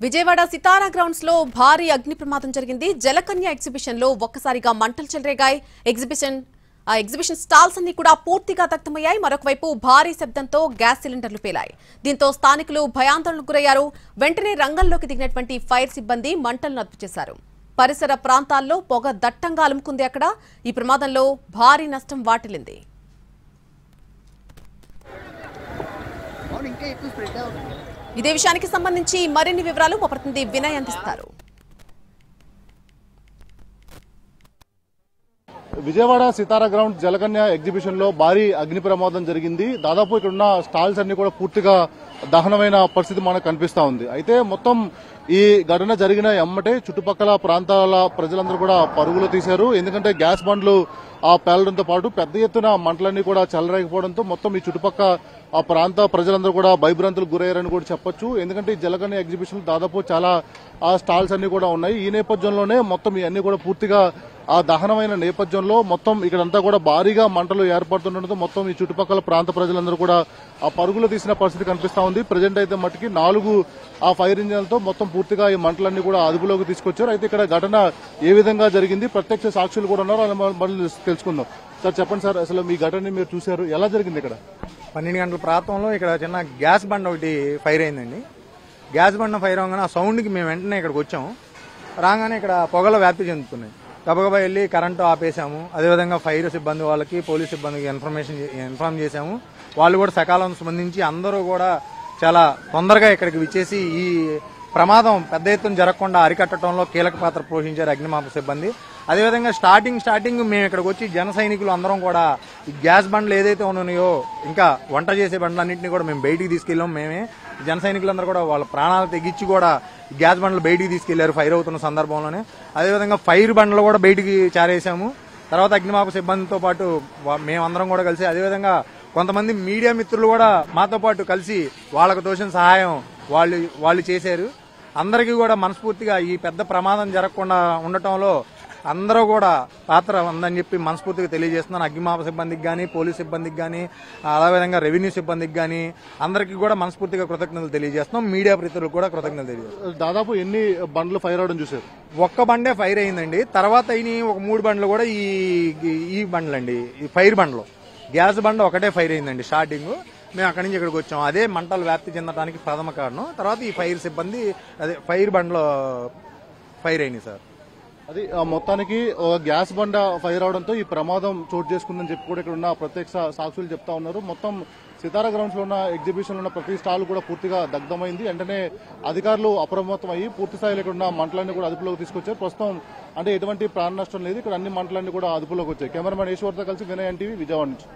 విజయవాడ సితారా grounds లో భారీ అగ్ని ప్రమాదం జరిగింది. జలకన్య ఎగ్జిబిషన్ లో ఒక్కసారిగా మంటలు చెలరేగాయి. ఎగ్జిబిషన్ స్టాల్స్ అన్ని కూడా పూర్తిగా దగ్ధమయ్యాయి. మరొక వైపు భారీ శబ్దంతో గ్యాస్ సిలిండర్లు పేలాయి. దీంతో స్థానికులు భయాందోళనకు గురయ్యారు. వెంటనే రంగంలోకి దిగినటువంటి ఫైర్ సిబ్బంది మంటలను అదుపు చేశారు. పరిసర ప్రాంతాల్లో పొగ దట్టంగా అలుముకుంది. అక్కడ ఈ ప్రమాదంలో భారీ నష్టం వాటిల్లింది. ఇదే విషయానికి సంబంధించి మరిన్ని వివరాలు మా ప్రతినిధి వినయ్ అందిస్తారు. విజయవాడ సితారా గ్రౌండ్ జలకన్య ఎగ్జిబిషన్ లో భారీ అగ్ని ప్రమాదం జరిగింది. దాదాపు ఇక్కడ ఉన్న స్టాల్స్ అన్ని కూడా పూర్తిగా దహనమైన పరిస్థితి మనకు కనిపిస్తా ఉంది. అయితే మొత్తం ఈ ఘటన జరిగిన ఎమ్మటే చుట్టుపక్కల ప్రాంతాల ప్రజలందరూ కూడా పరుగులు తీశారు. ఎందుకంటే గ్యాస్ బండ్లు పేలడంతో పాటు పెద్ద ఎత్తున మంటలన్నీ కూడా చెలరేకపోవడంతో మొత్తం ఈ చుట్టుపక్కల ఆ ప్రాంత ప్రజలందరూ కూడా భయభ్రాంతులకు గురయ్యారని కూడా చెప్పొచ్చు. ఎందుకంటే ఈ జలకన్య ఎగ్జిబిషన్ దాదాపు చాలా స్టాల్స్ అన్ని కూడా ఉన్నాయి. ఈ నేపథ్యంలోనే మొత్తం ఇవన్నీ కూడా పూర్తిగా ఆ దహనమైన నేపథ్యంలో మొత్తం ఇక్కడంతా కూడా భారీగా మంటలు ఏర్పడుతుండటంతో మొత్తం ఈ చుట్టుపక్కల ప్రాంత ప్రజలందరూ కూడా ఆ పరుగులు తీసిన పరిస్థితి కనిపిస్తా ఉంది. ప్రజెంట్ అయితే మట్టికి 4 ఫైర్ ఇంజన్లతో మొత్తం పూర్తిగా ఈ మంటలన్నీ కూడా అదుపులోకి తీసుకొచ్చారు. అయితే ఇక్కడ ఘటన ఏ విధంగా జరిగింది, ప్రత్యక్ష సాక్షులు కూడా ఉన్నారు, అలా మనం తెలుసుకుందాం. సార్ చెప్పండి సార్, అసలు మీ ఘటనని మీరు చూశారు, ఎలా జరిగింది? ఇక్కడ 12 గంటల ప్రాంతంలో ఇక్కడ చిన్న గ్యాస్ బండ ఒకటి ఫైర్ అయిందండి. గ్యాస్ బండ ఫైర్ అవగానే ఆ సౌండ్కి మేము వెంటనే ఇక్కడికి వచ్చాము. రాగానే ఇక్కడ పొగలు వ్యాప్తి చెందుతున్నాయి. గబగబా వెళ్ళి కరెంటు ఆపేశాము. అదేవిధంగా ఫైర్ సిబ్బంది వాళ్ళకి, పోలీస్ సిబ్బందికి ఇన్ఫార్మ్ చేశాము. వాళ్ళు కూడా సకాలం స్పందించి అందరూ కూడా చాలా తొందరగా ఇక్కడికి విచ్చేసి ఈ ప్రమాదం పెద్ద ఎత్తున జరగకుండా అరికట్టడంలో కీలక పాత్ర పోషించారు అగ్నిమాపక సిబ్బంది. అదేవిధంగా స్టార్టింగ్ మేము ఇక్కడికి వచ్చి జన సైనికులు అందరం కూడా ఈ గ్యాస్ బండ్లు ఏదైతే ఉన్నాయో, ఇంకా వంట చేసే బండ్లన్నింటినీ కూడా మేము బయటికి తీసుకెళ్ళాం. మేమే జన సైనికులందరూ కూడా వాళ్ళ ప్రాణాలు తెగించి కూడా గ్యాస్ బండ్లు బయటికి తీసుకెళ్లారు ఫైర్ అవుతున్న సందర్భంలోనే. అదేవిధంగా ఫైర్ బండ్లు కూడా బయటికి చారేసాము. తర్వాత అగ్నిమాపక సిబ్బందితో పాటు మేమందరం కూడా కలిసి, అదేవిధంగా కొంతమంది మీడియా మిత్రులు కూడా మాతో పాటు కలిసి వాళ్ళకు తోచిన సహాయం వాళ్ళు చేశారు. అందరికీ కూడా మనస్ఫూర్తిగా ఈ పెద్ద ప్రమాదం జరగకుండా ఉండటంలో అందరూ కూడా పాత్ర ఉందని చెప్పి మనస్ఫూర్తిగా తెలియజేస్తున్నాను. అగ్నిమాపక సిబ్బందికి కానీ, పోలీస్ సిబ్బందికి కానీ, అదేవిధంగా రెవెన్యూ సిబ్బందికి కానీ అందరికీ కూడా మనస్ఫూర్తిగా కృతజ్ఞతలు తెలియజేస్తున్నాం. మీడియా ప్రతినిధులకు కూడా కృతజ్ఞతలు తెలియజేస్తున్నాం. దాదాపు ఎన్ని బండ్లు ఫైర్ అవడం చూసారు? ఒక్క బండే ఫైర్ అయిందండి. తర్వాత ఒక 3 బండ్లు కూడా ఈ బండ్లండి, ఈ ఫైర్ బండ్లు. గ్యాస్ బండ్ ఒకటే ఫైర్ అయిందండి స్టార్టింగ్. మేము అక్కడి నుంచి ఇక్కడికి వచ్చాం. అదే మంటలు వ్యాప్తి చెందడానికి ప్రథమ కారణం. తర్వాత ఈ ఫైర్ సిబ్బంది ఫైర్ బండ్లో ఫైర్ అయింది సార్. అది మొత్తానికి గ్యాస్ బండ ఫైర్ అవడంతో ఈ ప్రమాదం చోటు చేసుకుందని చెప్పి కూడా ఇక్కడ ఉన్న ప్రత్యక్ష సాక్షులు చెప్తా ఉన్నారు. మొత్తం సితారా గ్రౌండ్స్ లో ఉన్న ఎగ్జిబిషన్ లో ఉన్న ప్రతి స్టాల్ కూడా పూర్తిగా దగ్ధమైంది. వెంటనే అధికారులు అప్రమత్తం అయ్యి పూర్తి స్థాయిలో ఇక్కడ ఉన్న మంటలన్నీ కూడా అదుపులోకి తీసుకొచ్చారు. ప్రస్తుతం అంటే ఎటువంటి ప్రాణ నష్టం లేదు. ఇక్కడ అన్ని మంటలన్నీ కూడా అదుపులోకి వచ్చాయి. కెమెరామెన్ ఈశ్వర్తో కలిసి వినయ్ ఎన్టీవీ, విజయవాడ నుంచి.